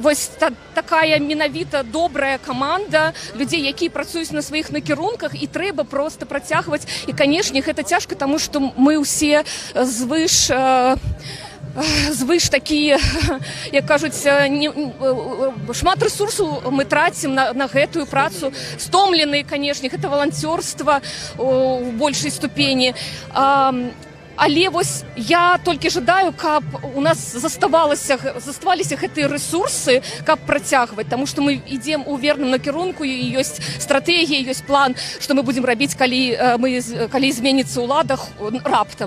вось такая менавіта добрая каманда людзей, якія працуюць на сваіх накірунках, і трэба проста працягваць. І, канешне, гэта цяжка, таму што мы ўсе звыш такія, як кажуць, шмат рэсурсаў мы трацім на гэтую працу. Стомленыя, канешне, гэта валанцёрства у большай ступені. Але вось я толькі жадаю, каб у нас заставаліся гэтыя рэсурсы, каб працягваць, таму што мы ідзем у верным накірунку, і ёсць стратэгія, ёсць план, што мы будзем рабіць, калі зменіцца ўлада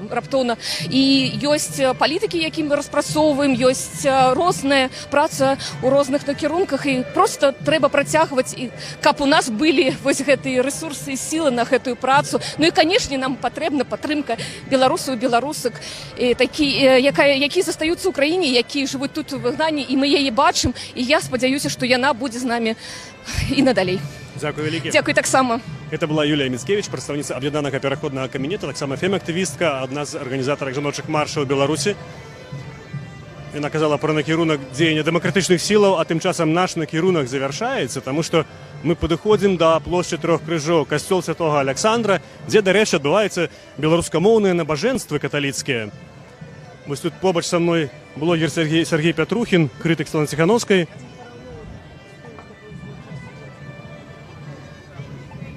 раптоўна. І ёсць палітыкі, які мы распрацоўваем, ёсць розная праца ў розных накірунках, і проста трэба працягваць, каб у нас былі вось гэтыя рэсурсы і сілы на гэтую працу. Ну і, канешне, нам патрэбна падтрымка беларусаў, беларусак, які застаюцца ў краіне, якія жывуць тут у выгнанні, і мы яе бачым, і я спадзяюся, што яна будзе з намі і надалей. Дзякуй вялікі. Дзякуй таксама. Это была Юлія Міцкевіч, прадстаўніца аб'яднанага пераходнага камітэта, таксама фем-актывістка, адна з арганізатарак жаночых маршаў Беларусі. Яна казала пра накірунак дзеяння дэмакратычных сілаў, а тым часам наш накірунак завяршаецца, таму што мы падыходзім да плошчы Трох Крыжоў, касцёл Святога Аляксандра, дзе, дарэчы, адбываюцца беларускамоўныя набажэнствы каталіцкія. Вось тут побач со мной блогер Сергей Пятрухін, крытык Святланы Ціхановскай.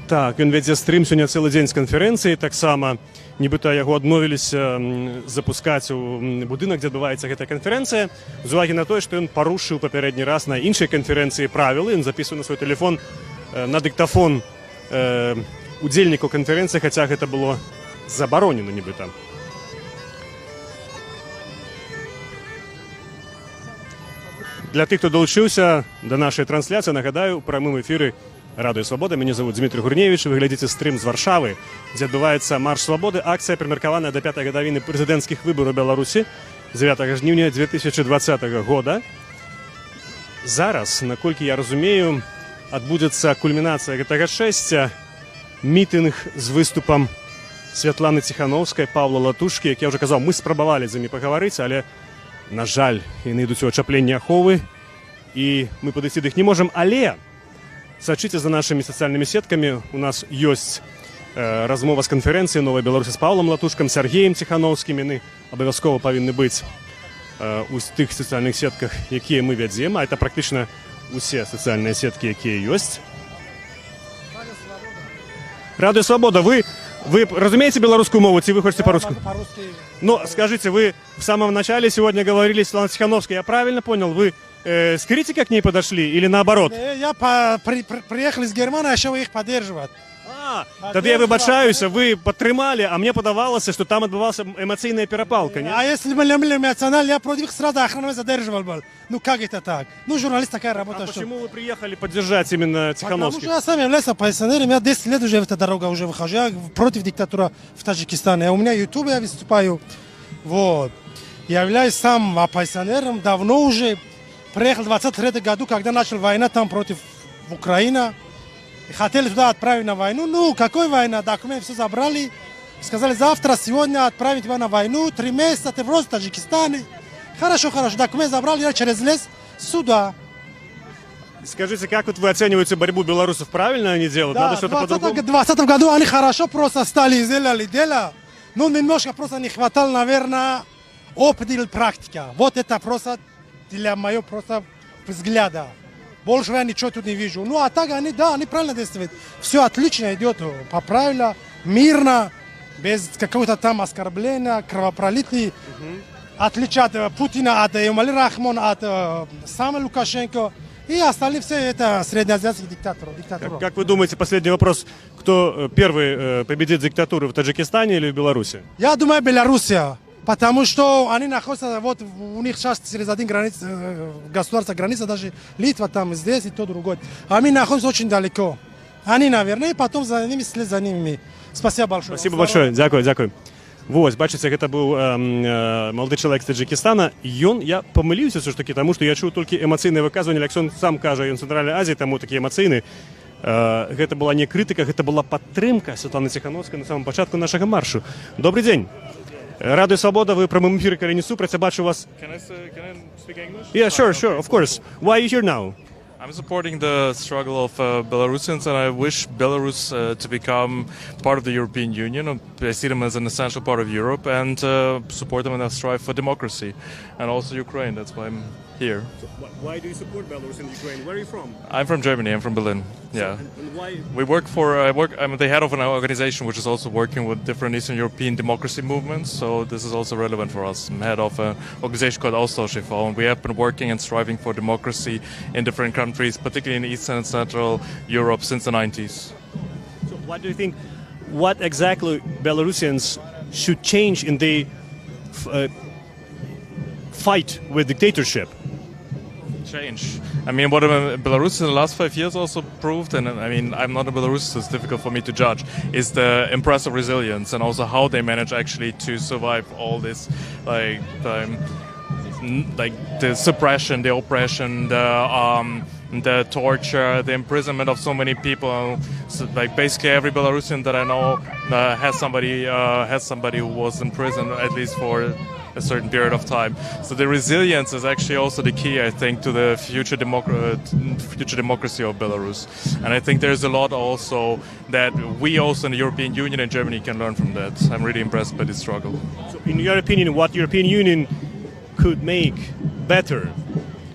Так, ён вядзе стрым сёння цэлы дзень з канферэнцыі, таксама нібыта яго адмовіліся запускаць у будынак, дзе адбываецца гэтая канферэнцыя, з увагі на тое, што ён парушыў папярэдні раз на іншай канферэнцыі правілы, ён запісвае на свой тэлефон на дыктафон удзельнікаў канферэнцыі, хаця гэта было забаронена нібыта. Для тых, хто долучыўся да нашай трансляцыі, нагадаю, у прамым эфіры Радыё Свабода. Мяне зовут Дмітрый Гурневіч. Вы глядзіце стрым з Варшавы, дзе адбываецца марш свабоды. Акцыя прымеркаваная да 5-й гадавіны прэзідэнцкіх выбараў Беларусі 9 жніўня 2020 года. Зараз, наколькі я разумею, адбудзецца кульмінацыя гэтага шэсця, мітынг з выступам Святланы Ціхановскай, Паўла Латушкі. Як я ўжо казаў, мы спрабавалі з імі пагаварыць, але, на жаль, яны ідуць у ачапленні аховы, і мы падысці да іх не можам, але сачыце за нашымі сацыяльнымі сеткамі. У нас ёсць размова з канферэнцыі «Новая Беларусь» з Паўлам Латушкам, Сергеем Ціхановскім. Яны абавязкова павінны быць у тых сацыяльных сетках, якія мы вядзем, а это практычна усе сацыяльныя сеткі, якія ёсць. Радыё Свабода, вы разумеете белорусскую мову, ці вы хочете по-русски? По-русски. Ну, скажите, вы в самом начале сегодня говорили с Светланой Ціхановскай, я правильно понял? Вы с критикой к ней подошли или наоборот? Я приехал из Германии, чтобы их поддерживать. Тогда я выбачаюсь, вы подтримали, а мне подавалось, что там отбывалась эмоциональная перепалка, нет? А если бы были эмоционально, я против их сразу охраной задерживал бы. Ну как это так? Ну журналист такая работа. Почему вы приехали поддержать именно Ціхановских? Потому что я сам являюсь оппозиционером, я 10 лет уже в эту дорогу уже выхожу, я против диктатуры в Таджикистане. У меня YouTube я выступаю, вот. Я являюсь сам оппозиционером, давно уже. Приехал в 23 году, когда начала война там против Украины. Хотели туда отправить на войну. Ну, какой война? Документы все забрали. Сказали, завтра, сегодня отправить его на войну. 3 месяца ты в Таджикистане. Хорошо, документы забрали, я через лес сюда. Скажите, как вот вы оцениваете борьбу белорусов? Правильно они делают? Да, Надо что-то по-другому? В 2020 году они хорошо просто стали сделали дело. Ну, немножко просто не хватало, наверное, опыта или практика. Вот это просто для моего просто взгляда. Больше я ничего тут не вижу. Ну, а так они, да, они правильно действуют. Все отлично идет, по правилам, мирно, без какого-то там оскорбления, кровопролития. Отличать Путина от Эмомали Рахмона, от самого Лукашенко. И остальные все это среднеазиатские диктаторы. Как вы думаете, последний вопрос, кто первый победит диктатуру в Таджикистане или в Беларуси? Я думаю, Белоруссия. Потому что они находятся, вот у них сейчас через один государство граница, даже Литва там, здесь и то другое. Они находятся очень далеко. Они, наверное, и потом за ними след за ними. Спасибо большое. Спасибо большое, дякую. Вось, бачыце, гэта быў малады чалавек з Таджикістана. Я памыліўся все ж таки, тому што я чуў толькі эмацыйныя выказванні, як ён сам кажа, ён Цэнтральнай Азіі, таму такі эмацыйны. Гэта была не крытыка, гэта была падтрымка Святланы Ціхановскай на самом пачатку нашага маршу. Добрый дзень. Радыё Свабода, вы прамым эфіры, калі не супраць, я бачу вас. Can I speak English? Yeah, sure, of course. Why are you here now? I'm supporting the struggle of Belarusians, and I wish Belarus to become part of the European Union. I see them as an essential part of Europe, and support them in their strive for democracy, and also Ukraine. That's why I'm here. So why do you support Belarus and Ukraine? Where are you from? I'm from Germany. I'm from Berlin. Yeah. And why? I'm the head of an organization which is also working with different Eastern European democracy movements. So this is also relevant for us. I'm head of an organization called Austausch e.V., and we have been working and striving for democracy in different countries, particularly in Eastern and Central Europe, since the 90s. So what do you think? What exactly Belarusians should change in the fight with dictatorship? Change. I mean, what Belarus in the last 5 years also proved, and I mean, I'm not a Belarusian, so it's difficult for me to judge, is the impressive resilience and also how they manage actually to survive all this, like the suppression, the oppression, the torture, the imprisonment of so many people. So, like basically every Belarusian that I know has somebody who was in prison at least for a certain period of time. So the resilience is actually also the key, I think, to the future democracy of Belarus. And I think there's a lot also that we also in the European Union and Germany can learn from that. I'm really impressed by this struggle. So in your opinion, what European Union could make better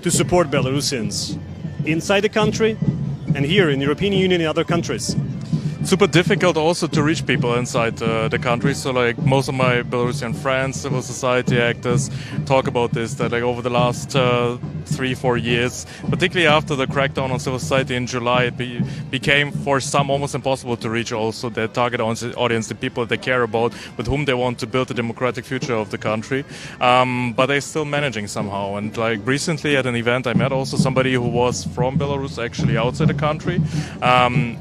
to support Belarusians inside the country and here in the European Union and other countries? Super difficult also to reach people inside the country. So like most of my Belarusian friends, civil society actors talk about this, that like over the last 3-4 years, particularly after the crackdown on civil society in July, it became for some almost impossible to reach also their target audience, the people they care about, with whom they want to build the democratic future of the country. But they're still managing somehow. And like recently at an event, I met also somebody who was from Belarus, actually outside the country.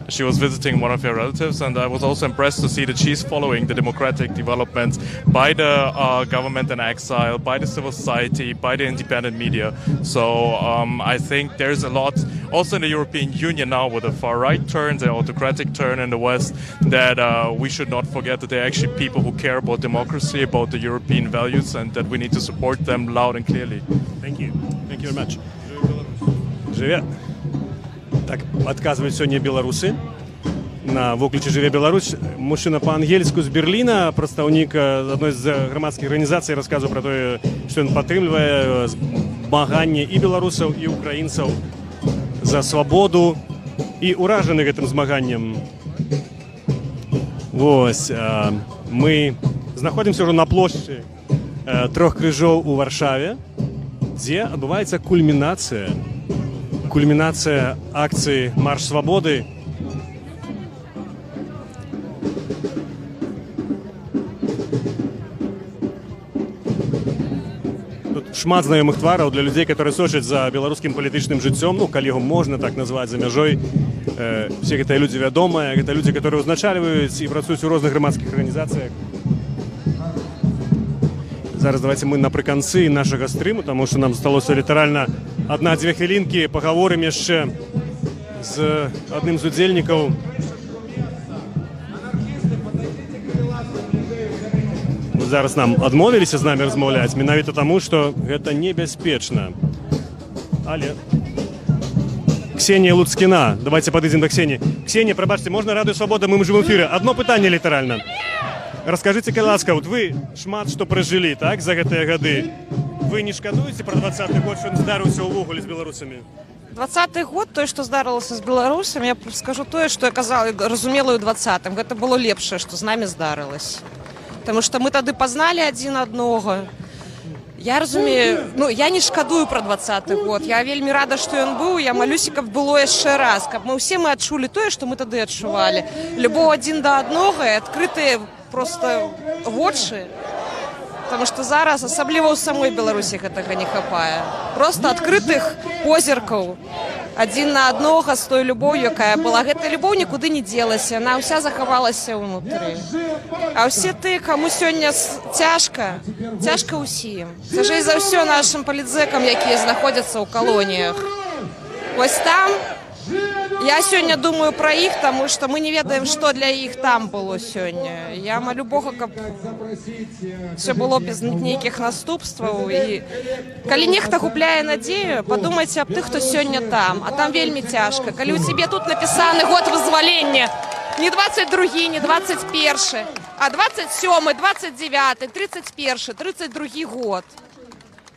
She was visiting one of her relatives, and I was also impressed to see that she's following the democratic developments by the government in exile, by the civil society, by the independent media. So I think there's a lot also in the European Union now with the far right turn, the autocratic turn in the West, that we should not forget that they're actually people who care about democracy, about the European values, and that we need to support them loud and clearly. Thank you. Thank you very much. Живе. Так, адказваюць сёння беларусы. На воклічы «Жыве Беларусь» мужчына па-ангельску з Берліна, прадстаўнік адной з грамадскіх арганізацый, расказваў пра тое, што ён падтрымлівае змаганне і беларусаў, і украінцаў за свабоду і ўражаны гэтым змаганнем. Вось, мы знаходзімся ўжо на плошчы Трох крыжоў у Варшаве, дзе адбываецца кульмінацыя акцыі «Марш свабоды». Шмат знаёмых твараў для людзей, которые сочаць за беларускім палітычным жыццём, ну, калі яго можна так назваць за мяжой. Все гэтыя людзі вядомыя, гэта людзі, которые ўзначальваюць і працуюць у розных грамадскіх арганізацыях. Зараз давайте мы напрыканцы нашага стрыму, таму што нам засталося літаральна 1-2 хвілінкі, пагаворым яшчэ з адным з удзельнікаў. Зараз нам адмовіліся з намі размаўляць, менавіта таму, што гэта небяспечна. Але... Ксения Луцкина. Давайте подойдем до Ксении. Ксения, пробачьте, можно «Радио Свобода», мы в живом эфире. Одно пытание литерально. Расскажите, калі ласка, вот вы шмат што пражылі, так, за гэтыя гады. Вы не шкадуеце пра 20-й год, што ён здарыўся ўвогуле з беларусамі? 20-й год, тое, што здарылася з беларусамі, я скажу тое, што я казала, разумела ў 20-м. Гэта было лепшае, што з намі здарылася. Таму што мы тады пазналі адзін аднаго. Я разумею, ну, я не шкадую пра 20-й год. Я вельмі рада, што ён быў. Я малюся, каб было яшчэ раз, каб мы ўсе адчулі тое, што мы тады адчувалі. Любоў адзін да аднога і адкрытыя просто вочы. Таму што зараз, асабліва ў самой Беларусі, гэтага не хапае. Просто адкрытых позіркаў адзін на аднога з той любоўю, якая была. Гэта любоў нікуды не дзелася, яна ўся захавалася ўнутры. А ўсе ты, каму сёння цяжка ўсім. Цяжэй за ўсё нашым палітзэкам, якія знаходзяцца ў калоніях. Вось там я сёння думаю пра іх, таму што мы не ведаем, што для іх там было сёння. Я молю Бога, каб все было без нейкіх наступстваў. І калі нехта губляе надзею, падумайце аб тых, хто сёння там. А там вельмі цяжка. Калі ў цябе тут напісаны год вызвалення, не 22, не 21, а 27, 29, 31, 32 год.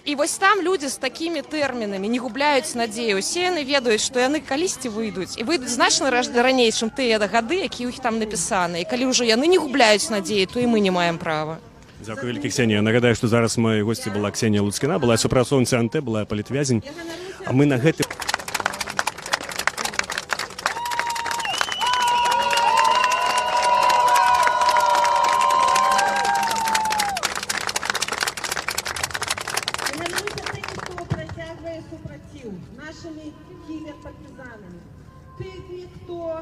І вось там людзі з такімі тэрмінамі не губляюць надзею. Усе яны ведаюць, што яны калісьці выйдуць. І выйдуць значна раней, чым тыя гады, якія ў іх там напісаны. І калі ўжо яны не губляюць надзею, то і мы не маем права. Дзякуй вялікі, Ксенія. Нагадаю, што зараз моей госці была Ксенія Луцкіна, была супрацоўніца АНТ, была палітвязень. А мы на гэты... нашими кіберпартизанами. Тих, хто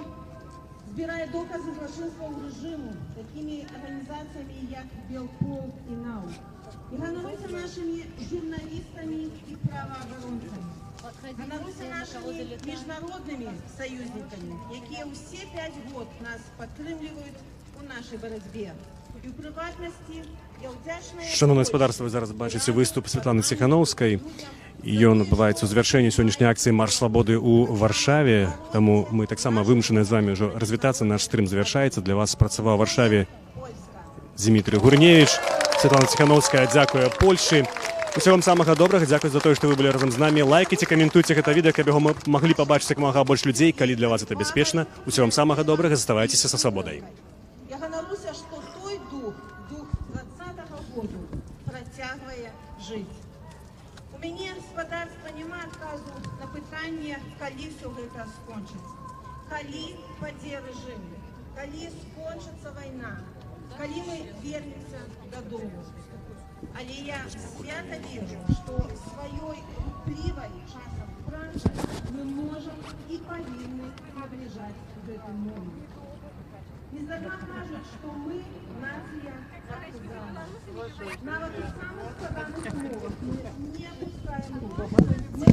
збирає докази злочинства у режиму, такими організаціями, як Белпол і НАУ. І ганоруйся нашими журналістами і правоохоронцями. Ганоруйся нашими міжнародними союзниками, які усі 5 років нас підтримують у нашій боротьбі. І в приватності Шановне господарство, ви зараз бачите виступ Світлани Ціхановської. І ён адбываецца ў завяршэнні сённяшняй акцыі «Марш свабоды» ў Варшаве. Таму мы таксама вымушаны з вами ўжо развітацца. Наш стрым завяршаецца. Для вас працаваў у Варшаве Дмітрый Гурневіч. Світлана Ціхановская дзякуе Польшы. Усього вам самага добрага. Дзякуй за тое, што вы былі разам з намі. Лайкайце, каментуйце гэта відэа, каб яго мы маглі пабачыць як мага больш людзей, калі для вас гэта бяспечна. Усього вам самага добрага. Заставайцеся са свабодай. Я ганаруся, што той дух 20-го году працягвае жыць. У мяне гаспадарства няма адказу на пытанне, калі ўсё гэта скончыцца. Калі падзе рэжым, калі скончыцца вайна, калі мы вернемся дадому. Але я свята веру, што сваёй уплівай часам працы мы можам і павінны набліжаць гэты момент. Нездарма кажуць, што мы нацыя партызанаў. Нават у самых складаных умовах мы не опускаем рук. Мы